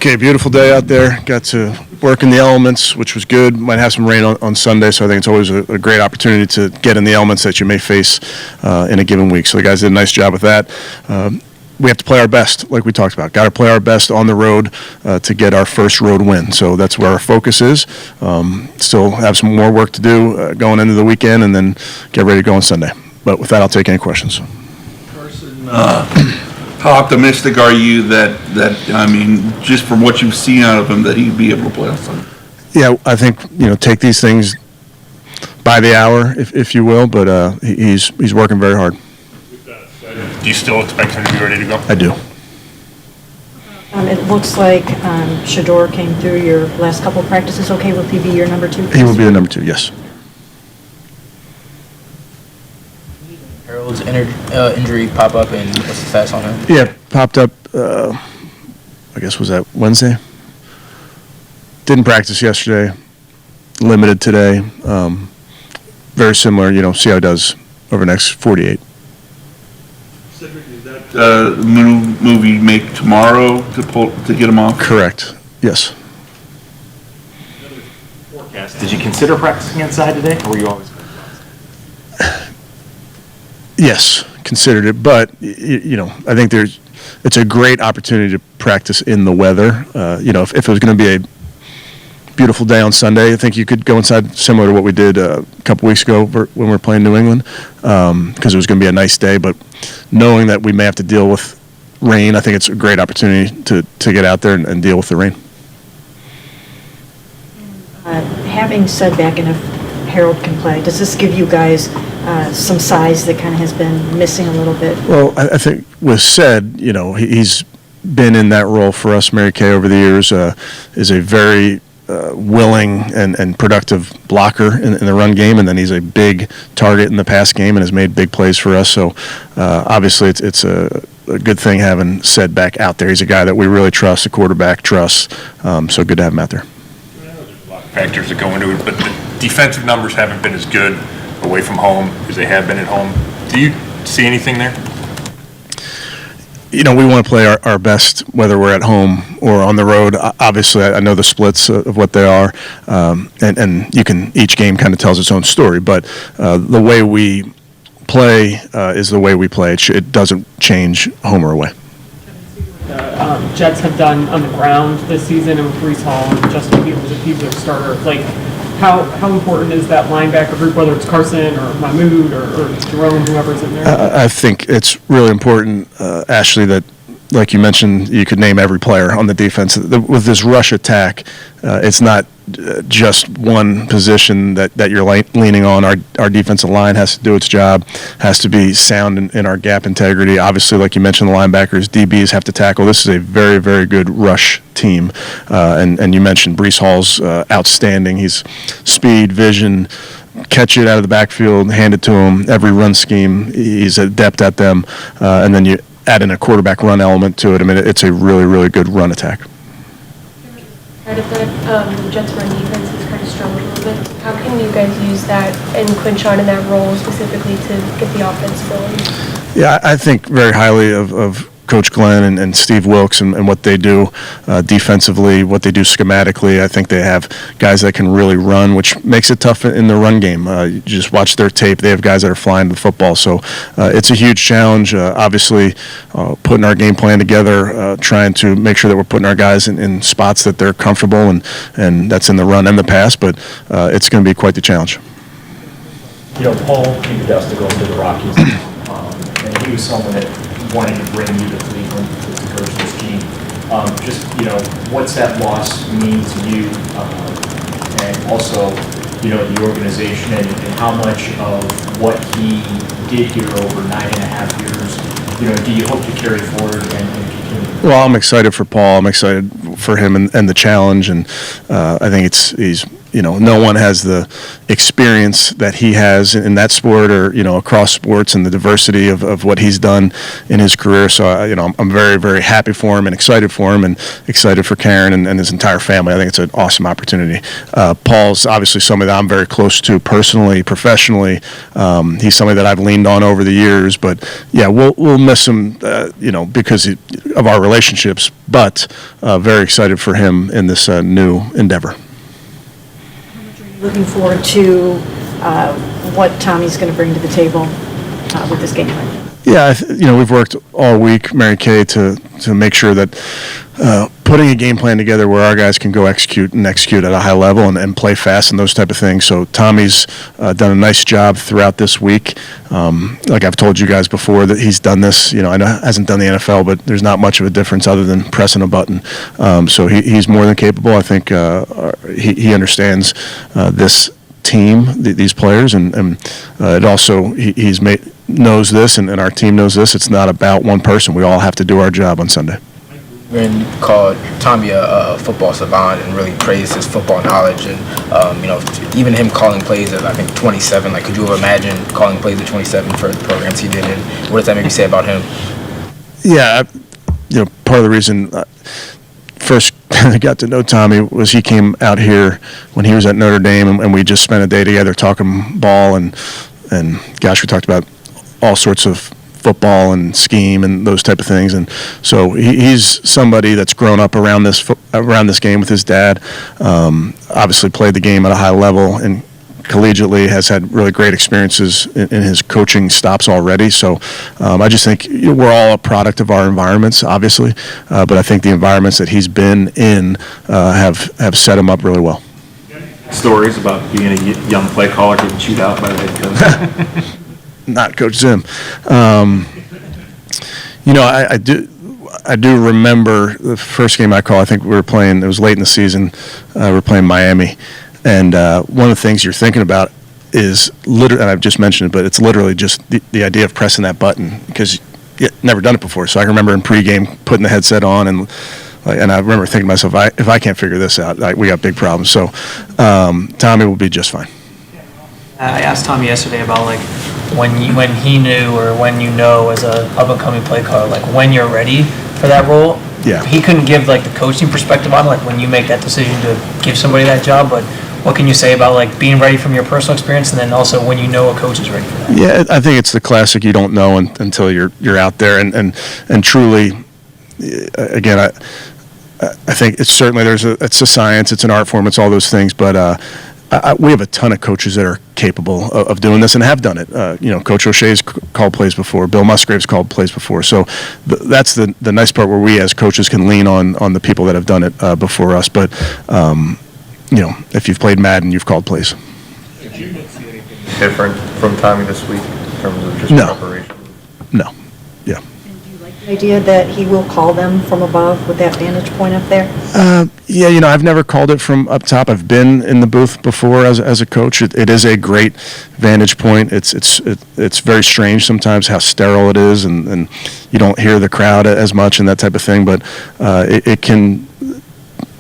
Okay, beautiful day out there. Got to work in the elements, which was good. Might have some rain on Sunday, so I think it's always a great opportunity to get in the elements that you may face in a given week. So the guys did a nice job with that. We have to play our best, like we talked about. Got to play our best on the road to get our first road win. So that's where our focus is. Still have some more work to do going into the weekend, and then get ready to go on Sunday. But with that, I'll take any questions. Carson, how optimistic are you that I mean, just from what you've seen out of him, that he'd be able to play on Sunday? Yeah, I think, take these things by the hour, if you will, but he's working very hard. Do you still expect him to be ready to go? I do. It looks like Shedeur came through your last couple of practices. Okay, will he be your number 2? He will be the number 2, yes. Harold's injury pop up, and what's the status on him? Yeah, popped up, I guess, was that Wednesday? Didn't practice yesterday. Limited today. Very similar, see how it does over the next 48. Cedric, is that move you make tomorrow to get him off? Correct, yes. Forecast. Did you consider practicing inside today, or were you always? Yes, considered it, but I think it's a great opportunity to practice in the weather. If it was going to be a beautiful day on Sunday, I think you could go inside, similar to what we did a couple weeks ago when we were playing New England, because it was going to be a nice day. But knowing that we may have to deal with rain, I think it's a great opportunity to get out there and deal with the rain. Having said back, and if Harold can play, does this give you guys some size that kind of has been missing a little bit? Well, I think with said, he's been in that role for us. Mary Kay over the years is a very willing and productive blocker in the run game, and then he's a big target in the pass game and has made big plays for us. So obviously it's a good thing having said back out there. He's a guy that we really trust, a quarterback trusts, so good to have him out there. There's a lot of factors that go into it, but the defensive numbers haven't been as good away from home as they have been at home. Do you see anything there? We want to play our best, whether we're at home or on the road. Obviously, I know the splits of what they are, and each game kind of tells its own story. But the way we play is the way we play. It doesn't change home or away. Jets have done on the ground this season, and with Breece Hall and Justin Fields, if he's their starter, how important is that linebacker group, whether it's Carson or Mahmoud or Jerome, whoever's in there? I think it's really important, Ashley, that, like you mentioned, you could name every player on the defense. With this rush attack, it's not just one position that you're leaning on. Our defensive line has to do its job, has to be sound in our gap integrity. Obviously, like you mentioned, the linebackers, DBs have to tackle. This is a very, very good rush team. And you mentioned Breece Hall's outstanding. He's speed, vision, catch it out of the backfield, hand it to him. Every run scheme, he's adept at them. And then you add in a quarterback run element to it. I mean, it's a really, really good run attack. Part of that, the Jets' run defense has kind of struggled a little bit. How can you guys use that and Quinshon in that role specifically to get the offense going? Yeah, I think very highly of Coach Glenn and Steve Wilkes and what they do defensively, what they do schematically. I think they have guys that can really run, which makes it tough in the run game. You just watch their tape. They have guys that are flying the football. So it's a huge challenge. Obviously, putting our game plan together, trying to make sure that we're putting our guys in spots that they're comfortable, and that's in the run and the pass. But it's going to be quite the challenge. Paul came to us to go into the Rockies, and he was someone that wanting to bring you to Cleveland to coach this team. What's that loss mean to you, and also, the organization, and how much of what he did here over 9.5 years, do you hope to carry forward and continue? Well, I'm excited for Paul. I'm excited for him and the challenge, and I think he's no one has the experience that he has in that sport or, across sports and the diversity of what he's done in his career. So, I'm very, very happy for him and excited for him and excited for Karen and his entire family. I think it's an awesome opportunity. Paul's obviously somebody that I'm very close to personally, professionally. He's somebody that I've leaned on over the years. But, yeah, we'll miss him, because of our relationships, but very excited for him in this new endeavor. Looking forward to what Tommy's going to bring to the table with this game plan. Yeah, we've worked all week, Mary Kay, to make sure that putting a game plan together where our guys can go execute at a high level and play fast and those type of things. So Tommy's done a nice job throughout this week. Like I've told you guys before that he's done this. I know hasn't done the NFL, but there's not much of a difference other than pressing a button. So he's more than capable. I think he understands this team, these players, and it also he's knows this, and our team knows this. It's not about one person. We all have to do our job on Sunday. And called Tommy a football savant and really praised his football knowledge and even him calling plays at I think 27. Like, could you have imagined calling plays at 27 for the programs he did? And what does that maybe say about him? Yeah, part of the reason first I got to know Tommy was he came out here when he was at Notre Dame, and we just spent a day together talking ball and gosh, we talked about all sorts of football and scheme and those type of things. And so he's somebody that's grown up around this game with his dad. Obviously played the game at a high level and collegiately has had really great experiences in his coaching stops already. So I just think we're all a product of our environments, obviously, but I think the environments that he's been in have set him up really well. Stories about being a young play caller getting chewed out by the head coach? Not Coach Zim. I do remember the first game I called. I think we were playing, it was late in the season, we were playing Miami. And one of the things you're thinking about is literally, and I've just mentioned it, but it's literally just the idea of pressing that button because you never done it before. So I remember in pregame putting the headset on and I remember thinking to myself, if I can't figure this out, we got big problems. So Tommy will be just fine. I asked Tommy yesterday about when he knew or when as a up and coming play caller, when you're ready for that role. Yeah. He couldn't give the coaching perspective on when you make that decision to give somebody that job, but what can you say about being ready from your personal experience and then also when a coach is ready for that? Yeah, I think it's the classic you don't know until you're out there and truly, again, I think it's certainly it's a science, it's an art form, it's all those things, but we have a ton of coaches that are capable of doing this and have done it. Coach O'Shea's called plays before. Bill Musgrave's called plays before. So that's the nice part where we as coaches can lean on the people that have done it before us. But, if you've played Madden, you've called plays. Did you see anything different from Tommy this week in terms of just preparation? No. Yeah. And do you like the idea that he will call them from above with that vantage point up there? Yeah, I've never called it from up top. I've been in the booth before as a coach. It is a great vantage point. It's very strange sometimes how sterile it is, and you don't hear the crowd as much and that type of thing. But it can.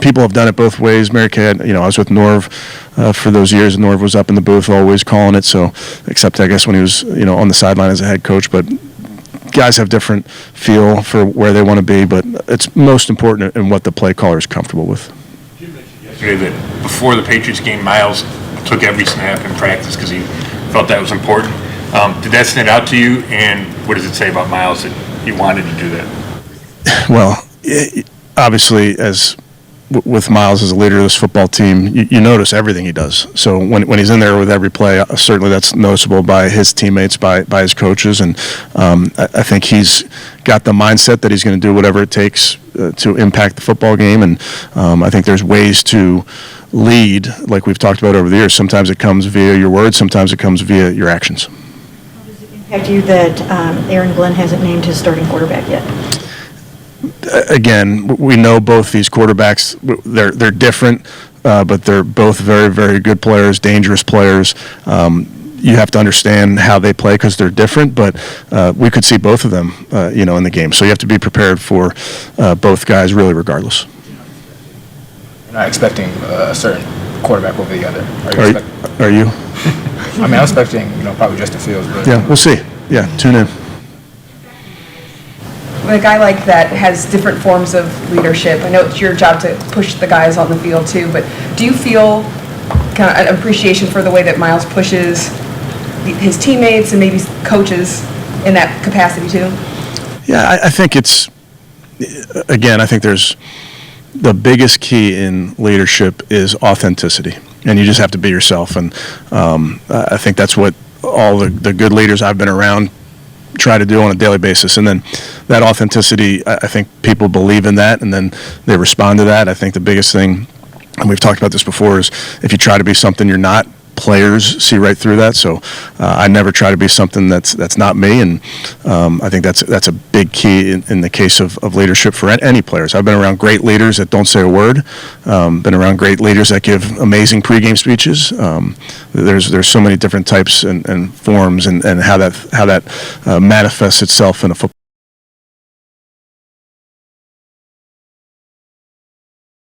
People have done it both ways. Mary Kay, I was with Norv for those years, and Norv was up in the booth always calling it. So, except I guess when he was on the sideline as a head coach, but. Guys have different feel for where they want to be, but it's most important in what the play caller is comfortable with. You mentioned yesterday that before the Patriots game, Miles took every snap in practice because he felt that was important. Did that stand out to you, and what does it say about Miles that he wanted to do that? Well, obviously, with Miles as a leader of this football team, you notice everything he does. So when he's in there with every play, certainly that's noticeable by his teammates, by his coaches, and I think he's got the mindset that he's going to do whatever it takes to impact the football game, and I think there's ways to lead, like we've talked about over the years. Sometimes it comes via your words, sometimes it comes via your actions. How does it impact you that Aaron Glenn hasn't named his starting quarterback yet? Again, we know both these quarterbacks, they're different, but they're both very, very good players, dangerous players. You have to understand how they play because they're different, but we could see both of them, in the game. So you have to be prepared for both guys really regardless. You're not expecting a certain quarterback over the other? Are you? I mean, I'm expecting, probably Justin Fields, but. Yeah, we'll see. Yeah, tune in. With a guy like that has different forms of leadership, I know it's your job to push the guys on the field too, but do you feel kind of an appreciation for the way that Miles pushes his teammates and maybe coaches in that capacity too? Yeah, I think it's, again, I think there's the biggest key in leadership is authenticity, and you just have to be yourself. And I think that's what all the good leaders I've been around try to do on a daily basis. And then that authenticity, I think people believe in that, and then they respond to that. I think the biggest thing, and we've talked about this before, is if you try to be something you're not, players see right through that. So I never try to be something that's not me, and I think that's a big key in the case of leadership for any players. I've been around great leaders that don't say a word, been around great leaders that give amazing pregame speeches. There's so many different types and forms and how that manifests itself in a football